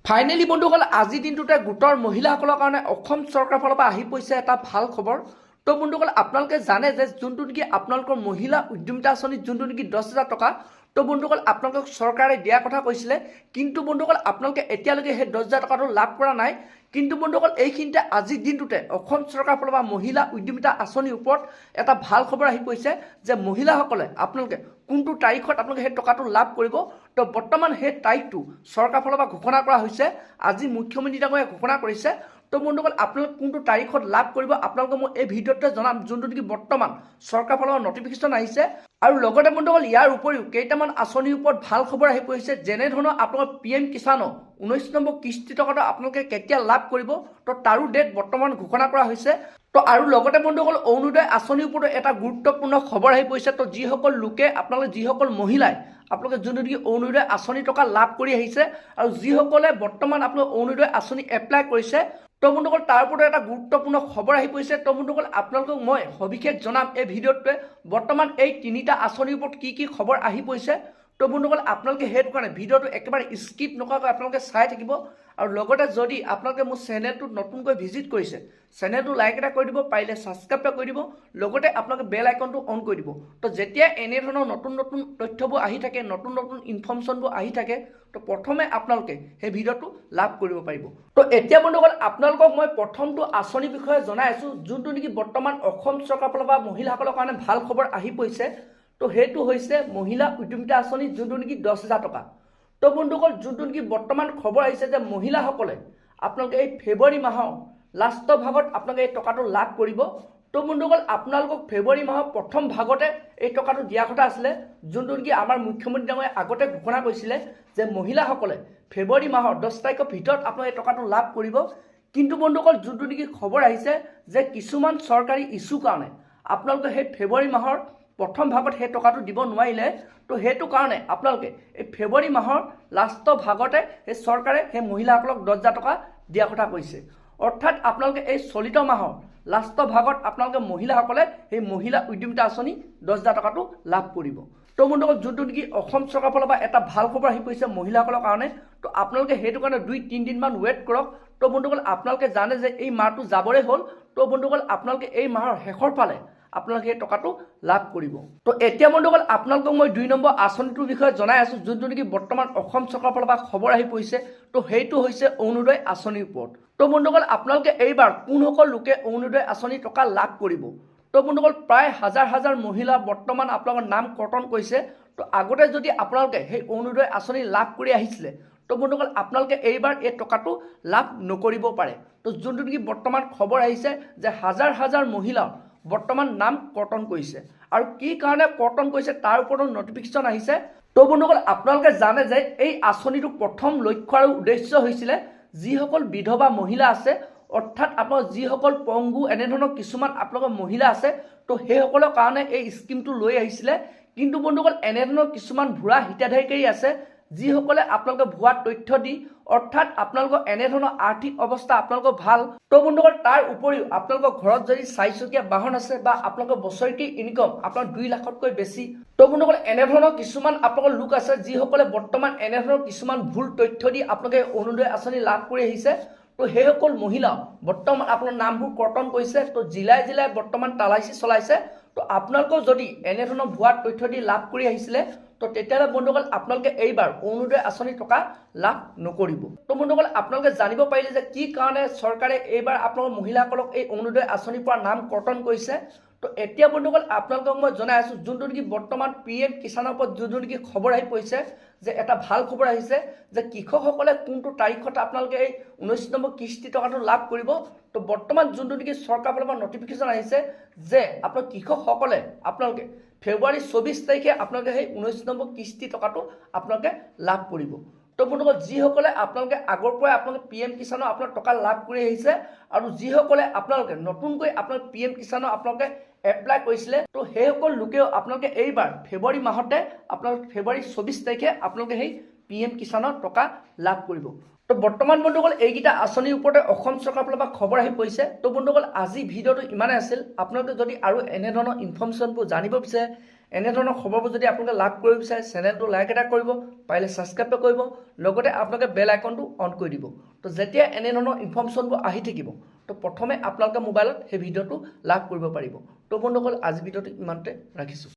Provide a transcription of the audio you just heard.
Finally বন্ধুসকল আজি দিনটোতে গোটৰ মহিলাসকলৰ কাৰণে অসম চৰকাৰৰ ফালৰ পৰা আহি পৰিছে এটা ভাল খবৰ। তো বন্ধুসকল আপোনালোকে জানে যে যোনটো নেকি আপোনালোকৰ মহিলা উদ্যমিতা আঁচনি যোনটো নেকি 10,000 টকা, তো বন্ধুসকল আপোনালোকক চৰকাৰে দিয়াৰ কথা কৈছিলে, কিন্তু বন্ধুসকল আপোনালোকে এতিয়ালৈকে সেই 10,000 টকাটো লাভ কৰা নাই। কিন্তু বন্ধুসকল এইখিনিতে আজিৰ দিনটোতে অসম চৰকাৰৰ ফালৰ পৰা মহিলা উদ্যমিতা আঁচনিৰ ওপৰত এটা ভাল খবৰ আহি পৰিছে যে মহিলাসকলে আপোনালোকে কোনটো তাৰিখত আপোনালোকে সেই টকাটো লাভ কৰিব। তো বৰ্তমান সেই তাৰিখটো চৰকাৰৰ ফালৰ পৰা ঘোষণা কৰা হৈছে, আজি মুখ্যমন্ত্ৰী ডাঙৰীয়াই ঘোষণা কৰিছে। তো বন্ধুসকল আপোনালোকে কোনটো তাৰিখত লাভ কৰিব আপোনালোকে মই এই ভিডিঅ'তে জনাম, যোনটো নেকি বৰ্তমান চৰকাৰৰ ফালৰ পৰা নটিফিকেশ্যন আহিছে। আৰু লগতে বন্ধুসকল ইয়াৰ উপৰিও কেইটামান আঁচনিৰ ওপৰত ভাল খবৰ আহি পৰিছে, যেনেধৰণৰ আপোনালোকৰ PM কিষাণৰ 19 নম্বৰ কিস্তি টকাটো আপোনালোকে কেতিয়া লাভ কৰিব, তো তাৰো ডেট বৰ্তমান ঘোষণা কৰা হৈছে। তো আৰু লগতে বন্ধুসকল অৰুণোদয় আঁচনিৰ ওপৰত এটা গুৰুত্বপূৰ্ণ খবৰ আহি পৰিছে। তো যিসকল লোকে আপোনালোকে যিসকল মহিলাই আপোনালোকে যোনটো নেকি অৰুণোদয় আঁচনি টকা লাভ কৰি আহিছে আৰু যিসকলে বৰ্তমান আপোনালোকে অৰুণোদয় আঁচনি এপ্লাই কৰিছে, তো বন্ধুসকল তাৰ ওপৰত এটা গুৰুত্বপূৰ্ণ খবৰ আহি পৰিছে। তো বন্ধুসকল আপোনালোকক মই সবিশেষ জনাম এই ভিডিঅ'টোৱে বৰ্তমান এই তিনিটা আঁচনিৰ ওপৰত কি কি খবৰ আহি পৰিছে। তো বন্ধুসকল আপোনালোকে সেইটো কাৰণে ভিডিঅ'টো একেবাৰে স্কিপ নকৰাকৈ আপোনালোকে চাই থাকিব। আৰু লগতে যদি আপোনালোকে মোৰ চেনেলটোত নতুনকৈ ভিজিট কৰিছে, চেনেলটো লাইক এটা কৰি দিব, পাৰিলে ছাবস্ক্ৰাইব এটা কৰি দিব, লগতে আপোনালোকে বেল আইকনটো অন কৰি দিব। তো যেতিয়া এনেধৰণৰ নতুন নতুন তথ্যবোৰ আহি থাকে, নতুন নতুন ইনফৰ্মেশ্যনবোৰ আহি থাকে, তো প্ৰথমে আপোনালোকে সেই ভিডিঅ'টো লাভ কৰিব পাৰিব। তো এতিয়া বন্ধুসকল আপোনালোকক মই প্ৰথমটো আঁচনিৰ বিষয়ে জনাই আছোঁ, যোনটো নেকি বৰ্তমান অসম চৰকাৰৰ ফালৰ পৰা মহিলাসকলৰ কাৰণে ভাল খবৰ আহি পৰিছে। তো সেইটো হৈছে মহিলা উদ্যমিতা আঁচনি, যোনটো নেকি 10,000 টকা। তো বন্ধুসকল যোনটো নেকি বৰ্তমান খবৰ আহিছে যে মহিলাসকলে আপোনালোকে এই ফেব্ৰুৱাৰী মাহৰ লাষ্টৰ ভাগত আপোনালোকে এই টকাটো লাভ কৰিব। তো বন্ধুসকল আপোনালোকক ফেব্ৰুৱাৰী মাহৰ প্ৰথম ভাগতে এই টকাটো দিয়াৰ কথা আছিলে, যোনটো নেকি আমাৰ মুখ্যমন্ত্ৰী ডাঙৰীয়াই আগতে ঘোষণা কৰিছিলে যে মহিলাসকলে ফেব্ৰুৱাৰী মাহৰ 10 তাৰিখৰ ভিতৰত আপোনালোকে এই টকাটো লাভ কৰিব। কিন্তু বন্ধুসকল যোনটো নেকি খবৰ আহিছে যে কিছুমান চৰকাৰী ইছ্যুৰ কাৰণে আপোনালোকে সেই ফেব্ৰুৱাৰী মাহৰ প্ৰথম ভাগত সেই টকাটো দিব নোৱাৰিলে। তো সেইটো কাৰণে আপোনালোকে এই ফেব্ৰুৱাৰী মাহৰ লাষ্টৰ ভাগতে সেই চৰকাৰে সেই মহিলাসকলক 10,000 টকা দিয়াৰ কথা কৈছে। অৰ্থাৎ আপোনালোকে এই চলিত মাহৰ লাষ্টৰ ভাগত আপোনালোকে মহিলাসকলে সেই মহিলা উদ্যমিতা আঁচনি 10,000 টকাটো লাভ কৰিব। তো বন্ধুসকল যোনটো নেকি অসম চৰকাৰৰ ফালৰ পৰা এটা ভাল খবৰ আহি পৰিছে মহিলাসকলৰ কাৰণে, তো আপোনালোকে সেইটো কাৰণে 2-3 দিনমান ৱেইট কৰক। তো বন্ধুসকল আপোনালোকে জানে যে এই মাহটো যাবৰে হ'ল। তো বন্ধুসকল আপোনালোকে এই মাহৰ শেষৰ ফালে আপোনালোকে এই টকাটো লাভ কৰিব। তো এতিয়া বন্ধুসকল আপোনালোকক মই 2 নম্বৰ আঁচনিটোৰ বিষয়ে জনাই আছোঁ, যোনটো নেকি বৰ্তমান অসম চৰকাৰৰ ফালৰ পৰা খবৰ আহি পৰিছে। তো সেইটো হৈছে অৰুণোদয় আঁচনিৰ ওপৰত। তো বন্ধুসকল আপোনালোকে এইবাৰ কোনসকল লোকে অৰুণোদয় আঁচনি টকা লাভ কৰিব। তো বন্ধুসকল প্ৰায় হাজাৰ হাজাৰ মহিলা বৰ্তমান আপোনালোকৰ নাম কৰ্তন কৰিছে। তো আগতে যদি আপোনালোকে সেই অৰুণোদয় আঁচনি লাভ কৰি আহিছিলে, তো বন্ধুসকল আপোনালোকে এইবাৰ এই টকাটো লাভ নকৰিব পাৰে। তো যোনটো নেকি বৰ্তমান খবৰ আহিছে যে হাজাৰ হাজাৰ মহিলা বৰ্তমান নাম কৰ্তন কৰিছে, আৰু কি কাৰণে কৰ্তন কৰিছে তাৰ ওপৰত নটিফিকেশ্যন আহিছে। তো বন্ধুসকল আপোনালোকে জানে যে এই আঁচনিটো প্ৰথম লক্ষ্য আৰু উদ্দেশ্য হৈছিলে যিসকল বিধৱা মহিলা আছে, অৰ্থাৎ আপোনালোকৰ যিসকল পংগু এনেধৰণৰ কিছুমান আপোনালোকৰ মহিলা আছে, তো সেইসকলৰ কাৰণে এই স্কিমটো লৈ আহিছিলে। কিন্তু বন্ধুসকল এনেধৰণৰ কিছুমান ভুৱা হিতাধিকাৰী আছে যিসকলে আপোনালোকে ভুৱা তথ্য দি, অৰ্থাৎ আপোনালোকৰ এনেধৰণৰ আৰ্থিক অৱস্থা আপোনালোকৰ ভাল, তো বন্ধুসকল তাৰ উপৰিও আপোনালোকৰ ঘৰত যদি 4 চকীয়া বাহন আছে বা আপোনালোকৰ বছৰেকী ইনকম আপোনাৰ 2 লাখতকৈ বেছি, তো বন্ধুসকল এনেধৰণৰ কিছুমান আপোনালোকৰ লোক আছে যিসকলে বৰ্তমান এনেধৰণৰ কিছুমান ভুল তথ্য দি আপোনালোকে অৰুণোদয় আঁচনি লাভ কৰি আহিছে। তো সেইসকল মহিলা বৰ্তমান আপোনাৰ নামবোৰ কৰ্তন কৰিছে। তো জিলাই জিলাই বৰ্তমান তালাচী চলাইছে। তো আপোনালোকেও যদি এনেধৰণৰ ভুৱা তথ্য দি লাভ কৰি আহিছিলে, তো তেতিয়াহ'লে বন্ধুসকল আপোনালোকে এইবাৰ অৰুণোদয় আঁচনি টকা লাভ নকৰিব। তো বন্ধুসকল আপোনালোকে জানিব পাৰিলে যে কি কাৰণে চৰকাৰে এইবাৰ আপোনালোকৰ মহিলাসকলক এই অৰুণোদয় আঁচনিৰ পৰা নাম কৰ্তন কৰিছে। তো এতিয়া বন্ধুসকল আপোনালোকক মই জনাই আছোঁ, যোনটো নেকি বৰ্তমান PM কিষাণৰ ওপৰত যোনটো নেকি খবৰ আহি পৰিছে যে এটা ভাল খবৰ আহিছে যে কৃষকসকলে কোনটো তাৰিখত আপোনালোকে এই 19 নম্বৰ কিস্তি টকাটো লাভ কৰিব। তো বৰ্তমান যোনটো নেকি চৰকাৰৰ ফালৰ পৰা নটিফিকেশ্যন আহিছে যে আপোনালোক কৃষকসকলে আপোনালোকে ফেব্ৰুৱাৰী 24 তাৰিখে আপোনালোকে সেই 19 নম্বৰ কিস্তি টকাটো আপোনালোকে লাভ কৰিব। তো বন্ধুসকল যিসকলে আপোনালোকে আগৰ পৰাই আপোনালোকে PM কিষাণৰ আপোনাৰ টকা লাভ কৰি আহিছে, আৰু যিসকলে আপোনালোকে নতুনকৈ আপোনালোকে PM কিষাণৰ আপোনালোকে এপ্লাই কৰিছিলে, তো সেইসকল লোকেও আপোনালোকে এইবাৰ ফেব্ৰুৱাৰী মাহতে আপোনালোকে ফেব্ৰুৱাৰী 24 তাৰিখে আপোনালোকে সেই PM কিষাণৰ টকা লাভ কৰিব। তো বৰ্তমান বন্ধুসকল এইকেইটা আঁচনিৰ ওপৰতে অসম চৰকাৰৰ ফালৰ পৰা খবৰ আহি পৰিছে। তো বন্ধুসকল আজি ভিডিঅ'টো ইমানেই আছিল। আপোনালোকে যদি আৰু এনেধৰণৰ ইনফৰ্মেশ্যনবোৰ জানিব বিচাৰে, এনেধৰণৰ খবৰবোৰ যদি আপোনালোকে লাভ কৰিব বিচাৰে চেনেলটো লাইক এটা কৰিব, পাৰিলে ছাবস্ক্ৰাইব কৰিব, লগতে আপোনালোকে বেল আইকনটো অন কৰি দিব। তো যেতিয়া এনেধৰণৰ ইনফৰ্মেশ্যনবোৰ আহি থাকিব তো প্ৰথমে আপোনালোকে মোবাইলত সেই ভিডিঅ'টো লাভ কৰিব পাৰিব। তো বন্ধুসকল আজি ভিডিঅ'টো ইমানতে ৰাখিছোঁ।